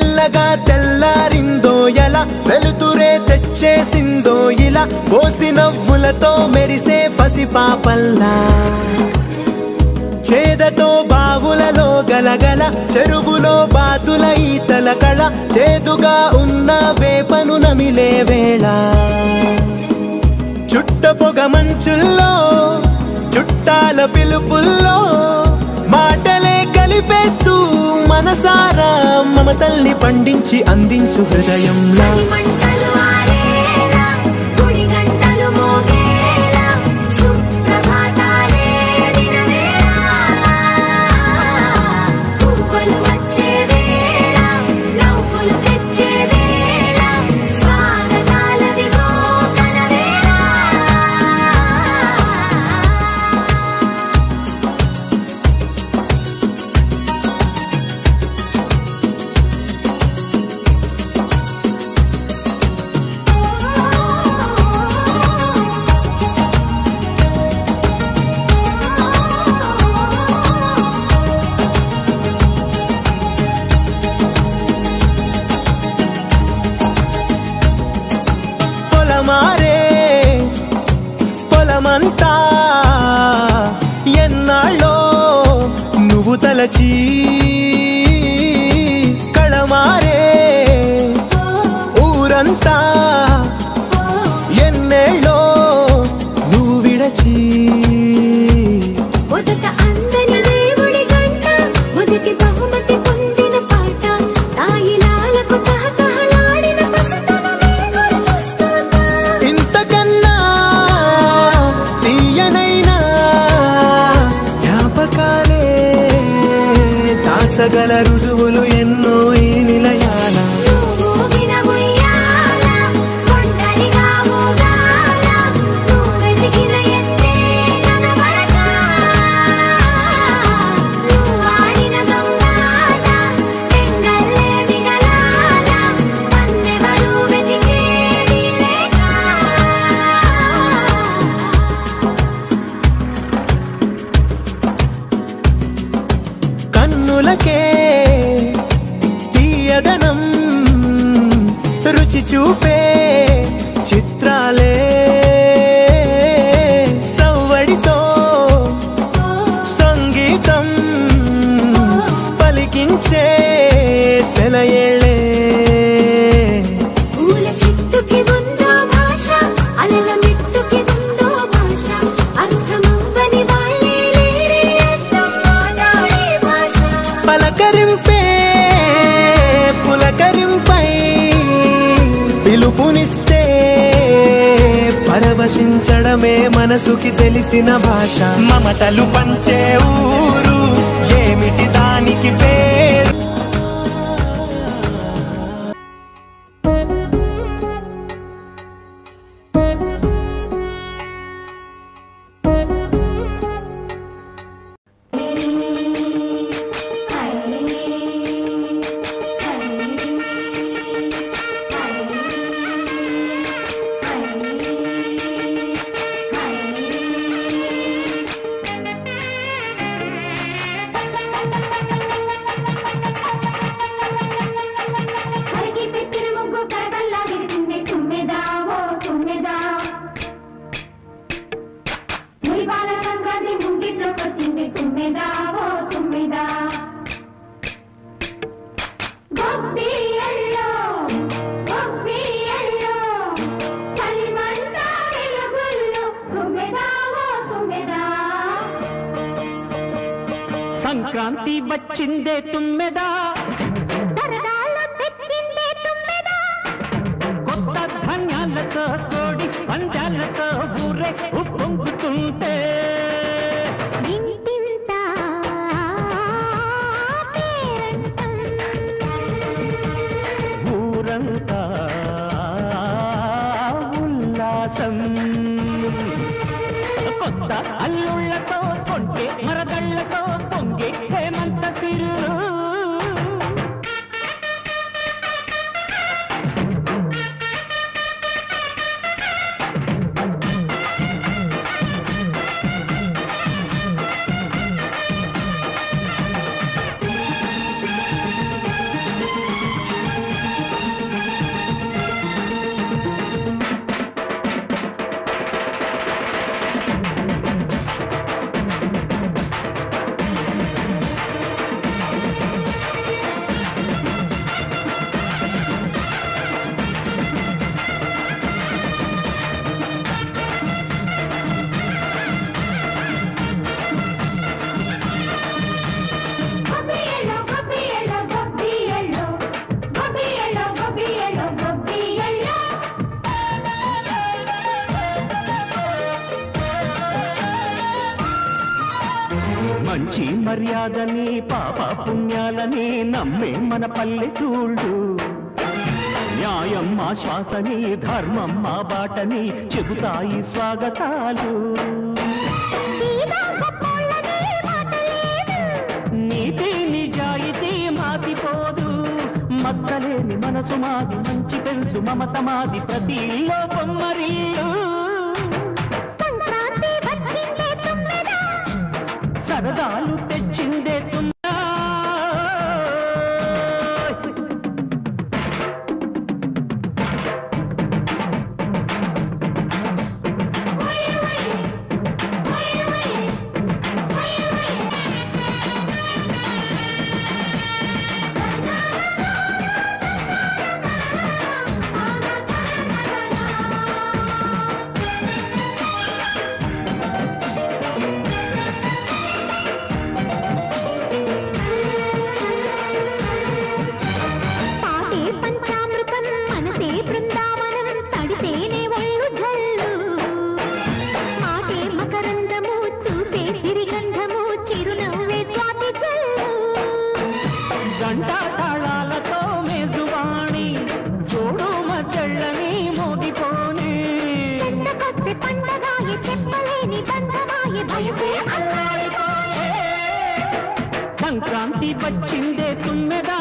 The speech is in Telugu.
మెల్లగా తెల్లారిందో ఎలా వెలుతురే తెచ్చేసిందో ఇలా పోసి నవ్వులతో మెరిసే పసిపాపల్లా చేదతో బావులలో గలగల చెరువులో బాతుల ఈతల కళ చేదుగా ఉన్న వేపను నమిలే వేళ చుట్ట పొగ మంచుల్లో చుట్టాల పిలుపుల్లో మాటలే కలిపేస్తూ మనసారా మమతల్ని పండించి అందించు హృదయంలా పొలమంతా ఎన్నాళ్ళో నువ్వు తలచి కళమారే ఊరంతా ఎన్నేళ్ళో నువ్వు విడచి గల రుజువులు ఎన్నో ఈ నిలయాల కన్నులకే తీయదనం రుచి చూపే చిత్రాలే సవ్వడితో సంగీతం పలికించే సెలయేళ్ళే పలకరింపే పులకరింపై పిలుపునిస్తే పరవశించడమే మనసుకి తెలిసిన భాష మమతలు పంచే ఊరు ఏమిటి దానికి పేరు సంక్రాంతి వచ్చిందే తుమ్మెదా సరదాలు తెచ్చిందే తుమ్మెదా కొత్త ధాన్యాలతో కోడి పంజాలతో ఊరే ఉప్పొంగుతుంటే ఇంటింత ఊరంతా ఉల్లాసం కొత్త అల్లుళ్ళతో కొంటే మరదళ్ళతో పొంగే హేమంత సిరులు మంచి మర్యాదని పాప పుణ్యాలని నమ్మే మన పల్లెటూళ్ళు న్యాయం మా శ్వాసని ధర్మం మా బాటని చెబుతాయి స్వాగతాలు నీతి నిజాయితీ మాసిపోదు మచ్చలేని మనసు మాది మంచి పెంచు మమత మాది ప్రతి ఇల్లో బొమ్మరిల్లు సరదాలు తెచ్చిందే తుమ్మెదా గంటా తాళాలతో మేజువాణి చూడు మచ్చళ్ళని మోగిపోని సంక్రాంతి వచ్చిందే తుమ్మెదా